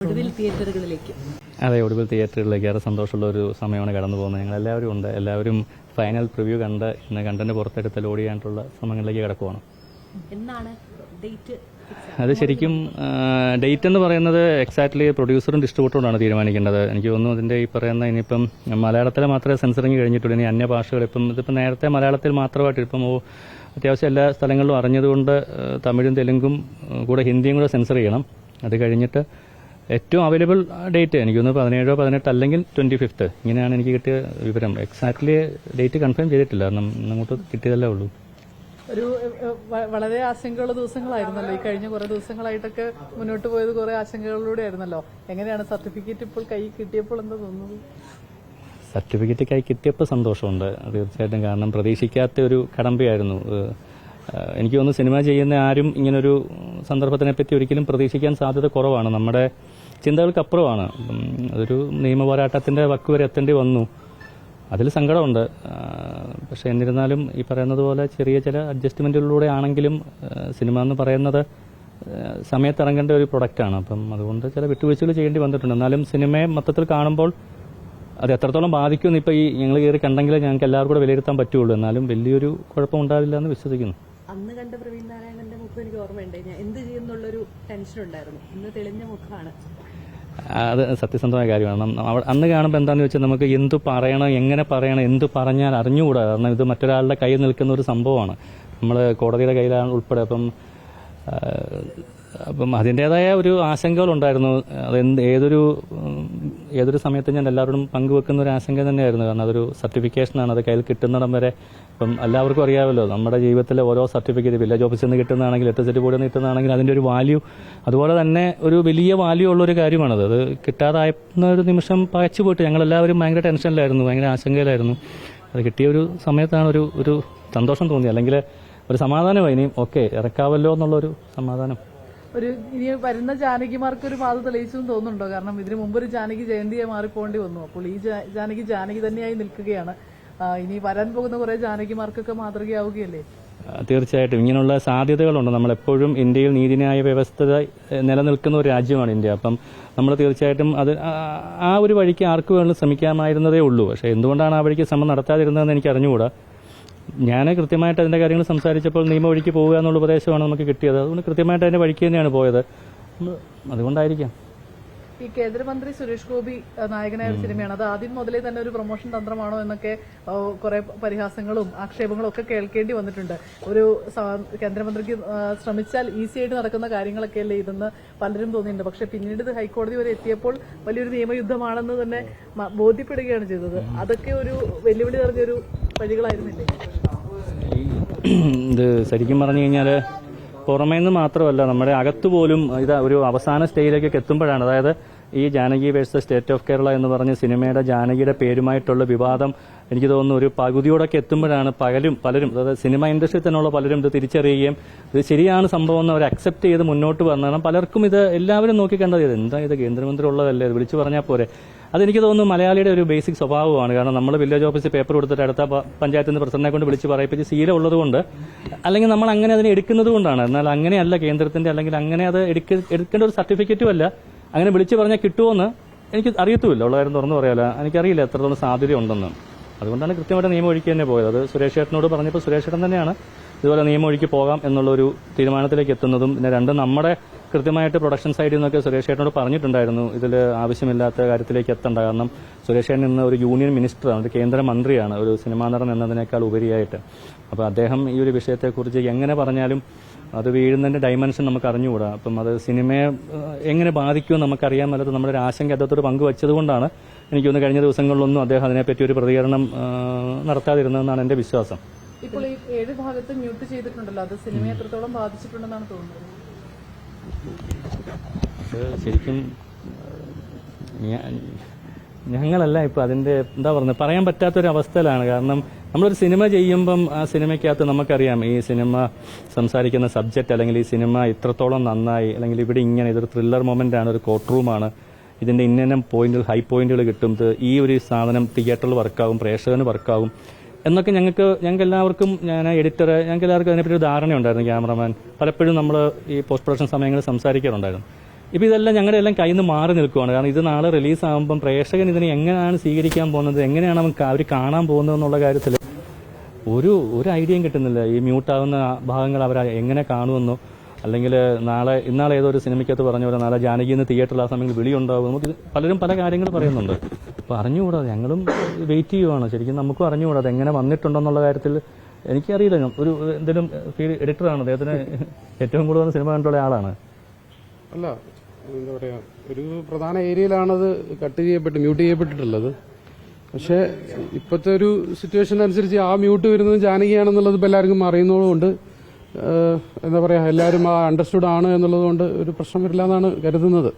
അതെ, ഒടുവിൽ തിയേറ്ററുകളിലേക്ക് ഏറെ സന്തോഷമുള്ള ഒരു സമയമാണ് കടന്നു പോകുന്നത്. ഞങ്ങൾ എല്ലാവരും ഉണ്ട്. എല്ലാവരും ഫൈനൽ പ്രിവ്യൂ കണ്ട് ഇന്ന് കണ്ടന്റ് പുറത്തെടുത്ത് ലോഡ് ചെയ്യാനുള്ള ശ്രമങ്ങളിലേക്ക് കിടക്കുവാണ്. അത് ശരിക്കും ഡേറ്റ് എന്ന് പറയുന്നത് എക്സാക്ട്ലി പ്രൊഡ്യൂസറും ഡിസ്ട്രിബ്യൂട്ടറുമാണ് തീരുമാനിക്കേണ്ടത്. എനിക്ക് തോന്നുന്നു അതിന്റെ ഈ പറയുന്ന ഇനിയിപ്പം മലയാളത്തിൽ മാത്രമേ സെൻസറിങ് കഴിഞ്ഞിട്ടുള്ളൂ. ഇനി അന്യഭാഷകൾ ഇതിപ്പം നേരത്തെ മലയാളത്തിൽ മാത്രമായിട്ട് ഇപ്പം അത്യാവശ്യം എല്ലാ സ്ഥലങ്ങളിലും അറിഞ്ഞതുകൊണ്ട് തമിഴും തെലുങ്കും കൂടെ ഹിന്ദിയും കൂടെ സെൻസർ ചെയ്യണം. അത് കഴിഞ്ഞിട്ട് ഏറ്റവും അവൈലബിൾ ഡേറ്റ് എനിക്കൊന്ന് 17 18 അല്ലെങ്കിൽ 25 ഇങ്ങനെയാണ് എനിക്ക് കിട്ടിയ വിവരം. എക്സാക്ട്ലി ഡേറ്റ് കൺഫേം ചെയ്തിട്ടില്ല, കാരണം അങ്ങോട്ട് കിട്ടിയതല്ലേ ഉള്ളൂ. ഒരു വളരെ ആശങ്കയുള്ള ദിവസങ്ങളായിരുന്നല്ലോ ഈ കഴിഞ്ഞ കുറെ ദിവസങ്ങളായിട്ടൊക്കെ മുന്നോട്ട് പോയത്. കുറെ ആശങ്കകളിലൂടെ ആയിരുന്നല്ലോ. എങ്ങനെയാണ് സർട്ടിഫിക്കറ്റ് ഇപ്പോൾ കൈ കിട്ടിയപ്പോൾ എന്താ തോന്നുന്നത്? സർട്ടിഫിക്കറ്റ് കൈ കിട്ടിയപ്പോൾ സന്തോഷമുണ്ട് തീർച്ചയായിട്ടും. കാരണം പ്രതീക്ഷിക്കാത്ത ഒരു കടമ്പയായിരുന്നു. എനിക്ക് തോന്നുന്നു സിനിമ ചെയ്യുന്ന ആരും ഇങ്ങനൊരു സന്ദർഭത്തിനെ പറ്റി ഒരിക്കലും പ്രതീക്ഷിക്കാൻ സാധ്യത കുറവാണ്. നമ്മുടെ ചിന്തകൾക്കപ്പുറമാണ്. അതൊരു നിയമ പോരാട്ടത്തിന്റെ വക്ക് വരെ എത്തേണ്ടി വന്നു. അതിൽ സങ്കടമുണ്ട്. പക്ഷെ എന്നിരുന്നാലും ഈ പറയുന്നത് പോലെ ചെറിയ ചില അഡ്ജസ്റ്റ്മെന്റുകളിലൂടെ ആണെങ്കിലും സിനിമ എന്ന് പറയുന്നത് സമയത്തിറങ്ങേണ്ട ഒരു പ്രൊഡക്റ്റാണ്. അപ്പം അതുകൊണ്ട് ചില വിട്ടുവീഴ്ചകൾ ചെയ്യേണ്ടി വന്നിട്ടുണ്ട്. എന്നാലും സിനിമയെ മൊത്തത്തിൽ കാണുമ്പോൾ അത് എത്രത്തോളം ബാധിക്കുമെന്ന് ഇപ്പം ഈ ഞങ്ങൾ കയറി കണ്ടെങ്കിലേ ഞങ്ങൾക്ക് എല്ലാവർക്കും കൂടെ വിലയിരുത്താൻ പറ്റുള്ളൂ. എന്നാലും വലിയൊരു കുഴപ്പം ഉണ്ടാവില്ല എന്ന് വിശ്വസിക്കുന്നു. അന്ന് കണ്ട പ്രവീൺ നാരായണന്റെ മുഖം എനിക്ക് ഓർമ്മയുണ്ട്. ഞാൻ എന്ത് ചെയ്യുന്നുള്ളൊരു ടെൻഷൻ ഉണ്ടായിരുന്നു. ഇന്ന് തെളിഞ്ഞ മുഖമാണ്. അത് സത്യസന്ധമായ കാര്യമാണ്. അന്ന് കാണുമ്പോൾ എന്താണെന്ന് വെച്ചാൽ നമുക്ക് എന്ത് പറയണം, എങ്ങനെ പറയണം, എന്ത് പറഞ്ഞാൽ അറിഞ്ഞുകൂടാ. കാരണം ഇത് മറ്റൊരാളുടെ കയ്യിൽ നിൽക്കുന്ന ഒരു സംഭവമാണ്. നമ്മൾ കോടതിയുടെ കയ്യിലാണ് ഉൾപ്പെടെ. അപ്പം അതിൻ്റെതായ ഒരു ആശങ്കകളുണ്ടായിരുന്നു. അത് ഏതൊരു സമയത്തും ഞാൻ എല്ലാവരോടും പങ്കുവെക്കുന്ന ഒരു ആശങ്ക തന്നെയായിരുന്നു. കാരണം അതൊരു സർട്ടിഫിക്കേഷനാണ്. അത് കയ്യിൽ കിട്ടുന്നിടം വരെ ഇപ്പം എല്ലാവർക്കും അറിയാമല്ലോ, നമ്മുടെ ജീവിതത്തിലെ ഓരോ സർട്ടിഫിക്കറ്റ് വില്ലേജ് ഓഫീസിൽ നിന്ന് കിട്ടുന്നതാണെങ്കിൽ ഇലക്ട്രിസിറ്റി ബോർഡിൽ നിന്ന് കിട്ടുന്നതാണെങ്കിൽ അതിൻ്റെ ഒരു വാല്യൂ, അതുപോലെ തന്നെ ഒരു വലിയ വാല്യൂ ഉള്ളൊരു കാര്യമാണത്. അത് കിട്ടാതായിരുന്ന ഒരു നിമിഷം പകച്ചു പോയിട്ട് ഞങ്ങളെല്ലാവരും ഭയങ്കര ടെൻഷനിലായിരുന്നു, ഭയങ്കര ആശങ്കയിലായിരുന്നു. അത് കിട്ടിയ ഒരു സമയത്താണ് ഒരു സന്തോഷം തോന്നി. അല്ലെങ്കിൽ ഒരു സമാധാനമായി. ഇനിയും ഓക്കെ ഇറക്കാവല്ലോ എന്നുള്ളൊരു സമാധാനം. ഇനി വരുന്ന ജാനകിമാർക്ക് ഒരു പാത തെളിയിച്ചു തോന്നുന്നുണ്ടോ? കാരണം ഇതിനു മുമ്പ് ഒരു ജാനകി ജയന്തിയെ മാറിപ്പോകേണ്ടി വന്നു. അപ്പോൾ ഈ ജാനകി തന്നെയായി നിൽക്കുകയാണ്. ഇനി വരാൻ പോകുന്ന കുറെ ജാനകിമാർക്കൊക്കെ മാതൃകയാവുകയല്ലേ? തീർച്ചയായിട്ടും ഇങ്ങനെയുള്ള സാധ്യതകളുണ്ട്. നമ്മളെപ്പോഴും ഇന്ത്യയിൽ നീതിന്യായ വ്യവസ്ഥ നിലനിൽക്കുന്ന ഒരു രാജ്യമാണ് ഇന്ത്യ. അപ്പം നമ്മൾ തീർച്ചയായിട്ടും അത് ആ ഒരു വഴിക്ക് ആർക്ക് വേണമെങ്കിലും ശ്രമിക്കാമായിരുന്നതേ ഉള്ളൂ. പക്ഷേ എന്തുകൊണ്ടാണ് ആ വഴിക്ക് ശ്രമം നടത്താതിരുന്നതെന്ന് എനിക്ക് അറിഞ്ഞുകൂടാ. ഞാൻ കൃത്യമായിട്ട് അതിന്റെ കാര്യങ്ങൾ സംസാരിച്ചപ്പോൾ നിയമ വഴിക്ക് പോവുക എന്നുള്ള ഉപദേശമാണ് നമുക്ക് കിട്ടിയത്. അതുകൊണ്ട് കൃത്യമായിട്ട് അതിന്റെ വഴിക്ക് തന്നെയാണ് പോയത്. അതുകൊണ്ടായിരിക്കാം. ഈ കേന്ദ്രമന്ത്രി സുരേഷ് ഗോപി നായകനായ ഒരു സിനിമയാണ്. അത് ആദ്യം മുതലേ തന്നെ ഒരു പ്രൊമോഷൻ തന്ത്രമാണോ എന്നൊക്കെ കുറെ പരിഹാസങ്ങളും ആക്ഷേപങ്ങളും ഒക്കെ കേൾക്കേണ്ടി വന്നിട്ടുണ്ട്. ഒരു കേന്ദ്രമന്ത്രിക്ക് ശ്രമിച്ചാൽ ഈസി ആയിട്ട് നടക്കുന്ന കാര്യങ്ങളൊക്കെയല്ലേ ഇതെന്ന് പലരും തോന്നിയിട്ടുണ്ട്. പക്ഷെ പിന്നീട് ഇത് ഹൈക്കോടതി വരെ എത്തിയപ്പോൾ വലിയൊരു നിയമയുദ്ധമാണെന്ന് തന്നെ ബോധ്യപ്പെടുകയാണ് ചെയ്തത്. അതൊക്കെ ഒരു വെല്ലുവിളി നിറഞ്ഞൊരു വഴികളായിരുന്നില്ലേ? ഇത് ശരിക്കും പറഞ്ഞു കഴിഞ്ഞാൽ പുറമേ നിന്ന് മാത്രമല്ല, നമ്മുടെ അകത്തുപോലും ഇത് ഒരു അവസാന സ്റ്റേജിലേക്കൊക്കെ എത്തുമ്പോഴാണ്, അതായത് ഈ Janaki versus state of Kerala എന്ന് പറഞ്ഞ സിനിമയുടെ ജാനകിയുടെ പേരുമായിട്ടുള്ള വിവാദം എനിക്ക് തോന്നുന്നു ഒരു പകുതിയോടൊക്കെ എത്തുമ്പോഴാണ് പലരും അതായത് സിനിമ ഇൻഡസ്ട്രിയിൽ തന്നെയുള്ള പലരും ഇത് തിരിച്ചറിയുകയും ഇത് ശരിയാണ് സംഭവം എന്ന് അവർ അക്സെപ്റ്റ് ചെയ്ത് മുന്നോട്ട് വന്നതാണ്. പലർക്കും ഇത് എല്ലാവരും നോക്കിക്കണ്ടത് എന്താ ഇത് കേന്ദ്രമന്ത്രി ഉള്ളതല്ലേ, ഇത് വിളിച്ചു പറഞ്ഞാൽ പോരെ. അതെനിക്ക് തോന്നുന്നു മലയാളിയുടെ ഒരു ബേസിക് സ്വഭാവമാണ്. കാരണം നമ്മൾ വില്ലേജ് ഓഫീസിൽ പേപ്പർ കൊടുത്തിട്ട് അടുത്ത പഞ്ചായത്തിൽ നിന്ന് പ്രസിഡന്റിനെ കൊണ്ട് വിളിച്ച് പറയിപ്പിച്ച് ശീലം ഉള്ളതുകൊണ്ട്, അല്ലെങ്കിൽ നമ്മൾ അങ്ങനെ അതിനെ എടുക്കുന്നത് കൊണ്ടാണ്. എന്നാൽ അങ്ങനെയല്ല കേന്ദ്രത്തിന്റെ, അല്ലെങ്കിൽ അങ്ങനെ അത് എടുക്കേണ്ട ഒരു സർട്ടിഫിക്കറ്റും അല്ല. അങ്ങനെ വിളിച്ചു പറഞ്ഞാൽ കിട്ടുമോയെന്ന് എനിക്ക് അറിയത്തുമില്ല. ഉള്ള കാര്യം തുറന്നു പറയാമല്ലോ, എനിക്കറിയില്ല എത്രത്തോളം സാധ്യതയുണ്ടെന്ന്. അതുകൊണ്ടാണ് കൃത്യമായിട്ട് നിയമം ഒഴുക്കി തന്നെ പോയത്. അത് സുരേഷ് ചേട്ടനോട് പറഞ്ഞപ്പോൾ സുരേഷ് ചേട്ടൻ തന്നെയാണ് ഇതുപോലെ നിയമം ഒഴുക്കി പോകാം എന്നുള്ളൊരു തീരുമാനത്തിലേക്ക് എത്തുന്നതും. പിന്നെ രണ്ട് നമ്മുടെ കൃത്യമായിട്ട് പ്രൊഡക്ഷൻ സൈഡിൽ നിന്നൊക്കെ സുരേഷ് ചേട്ടനോട് പറഞ്ഞിട്ടുണ്ടായിരുന്നു ഇതിൽ ആവശ്യമില്ലാത്ത കാര്യത്തിലേക്ക് എത്തണ്ട. കാരണം സുരേഷ് ചേട്ടൻ ഇന്ന് ഒരു യൂണിയൻ മിനിസ്റ്ററാണ്, ഒരു കേന്ദ്രമന്ത്രിയാണ്, ഒരു സിനിമാ നടൻ എന്നതിനേക്കാൾ ഉപരിയായിട്ട്. അപ്പോൾ അദ്ദേഹം ഈ ഒരു വിഷയത്തെക്കുറിച്ച് എങ്ങനെ പറഞ്ഞാലും അത് വീഴുന്നതിന്റെ ഡയമെൻഷൻ നമുക്ക് അറിഞ്ഞുകൂടാ. അപ്പം അത് സിനിമയെ എങ്ങനെ ബാധിക്കുമെന്ന് നമുക്കറിയാൻ മേലാത്ത നമ്മുടെ ഒരു ആശങ്ക അദ്ദേഹത്തോട് പങ്കുവച്ചതുകൊണ്ടാണ് എനിക്കൊന്ന് കഴിഞ്ഞ ദിവസങ്ങളിലൊന്നും അദ്ദേഹം അതിനെപ്പറ്റി ഒരു പ്രതികരണം നടത്താതിരുന്നതെന്നാണ് എന്റെ വിശ്വാസം. ഇപ്പോൾ ഈ 7 ഭാഗത്ത് മ്യൂട്ട് ചെയ്തിട്ടുണ്ടല്ലോ, അത് സിനിമയെ എത്രത്തോളം ബാധിച്ചിട്ടുണ്ടെന്നാണ് തോന്നുന്നത്? ശരിക്കും ഞങ്ങളല്ല ഇപ്പൊ അതിന്റെ എന്താ പറയുന്നത്, പറയാൻ പറ്റാത്തൊരു അവസ്ഥയിലാണ്. കാരണം നമ്മളൊരു സിനിമ ചെയ്യുമ്പം ആ സിനിമയ്ക്കകത്ത് നമുക്കറിയാം ഈ സിനിമ സംസാരിക്കുന്ന സബ്ജക്റ്റ്, അല്ലെങ്കിൽ ഈ സിനിമ ഇത്രത്തോളം നന്നായി, അല്ലെങ്കിൽ ഇവിടെ ഇങ്ങനെ ഇതൊരു ത്രില്ലർ മൊമെന്റ് ആണ്, ഒരു കോർട്ട് റൂമാണ്, ഇതിന്റെ ഇന്ന പോയിന്റുകൾ ഹൈ പോയിന്റുകൾ കിട്ടും, ഈ ഒരു സാധനം തിയേറ്ററിൽ വർക്കാവും, പ്രേക്ഷകന് വർക്കാവും എന്നൊക്കെ ഞങ്ങൾക്ക് എല്ലാവർക്കും, ഞാൻ എഡിറ്റർ, ഞങ്ങൾക്ക് എല്ലാവർക്കും അതിനെപ്പറ്റി ഒരു ധാരണയുണ്ടായിരുന്നു. ക്യാമറമാൻ പലപ്പോഴും നമ്മൾ ഈ പോസ്റ്റ് പ്രൊഡക്ഷൻ സമയങ്ങളിൽ സംസാരിക്കാറുണ്ടായിരുന്നു. ഇപ്പൊ ഇതെല്ലാം ഞങ്ങളുടെ എല്ലാം കയ്യിൽ നിന്ന് മാറി നിൽക്കുവാണ്. കാരണം ഇത് നാളെ റിലീസ് ആകുമ്പോൾ പ്രേക്ഷകൻ ഇതിനെ എങ്ങനെയാണ് സ്വീകരിക്കാൻ പോകുന്നത്, എങ്ങനെയാണ് അവർ കാണാൻ പോകുന്നത് എന്നുള്ള കാര്യത്തിൽ ഒരു ഐഡിയയും കിട്ടുന്നില്ല. ഈ മ്യൂട്ടാവുന്ന ഭാഗങ്ങൾ അവർ എങ്ങനെ കാണുമെന്നോ, അല്ലെങ്കിൽ ഇന്നാളെ ഏതോ ഒരു സിനിമയ്ക്കകത്ത് പറഞ്ഞ പോലെ നാളെ ജാനകിന്ന് തിയേറ്ററിൽ ആ സമയത്ത് വിളിയുണ്ടാവും. നമുക്ക് പലരും പല കാര്യങ്ങൾ പറയുന്നുണ്ട്. അപ്പൊ അറിഞ്ഞുകൂടാ, ഞങ്ങളും വെയിറ്റ് ചെയ്യുവാണ്. ശരിക്കും നമുക്കും അറിഞ്ഞുകൂടാ അത് എങ്ങനെ വന്നിട്ടുണ്ടെന്നുള്ള കാര്യത്തിൽ. എനിക്കറിയില്ല, ഒരു എന്തെങ്കിലും എഡിറ്ററാണ്, അദ്ദേഹത്തിന് ഏറ്റവും കൂടുതൽ സിനിമ കണ്ടുള്ള ആളാണ്. അല്ല, എന്താ പറയാ, ഒരു പ്രധാന ഏരിയയിലാണത് മ്യൂട്ട് ചെയ്യപ്പെട്ടിട്ടുള്ളത്. പക്ഷേ ഇപ്പോഴത്തെ ഒരു സിറ്റുവേഷൻ അനുസരിച്ച് ആ മ്യൂട്ട് വരുന്നത് ജാനകിയാണെന്നുള്ളത് ഇപ്പം എല്ലാവർക്കും അറിയുന്നതുകൊണ്ട് എന്താ പറയാ, എല്ലാവരും ആ അണ്ടർസ്റ്റുഡ് ആണ് എന്നുള്ളത് കൊണ്ട് ഒരു പ്രശ്നം വരില്ല എന്നാണ് കരുതുന്നത്.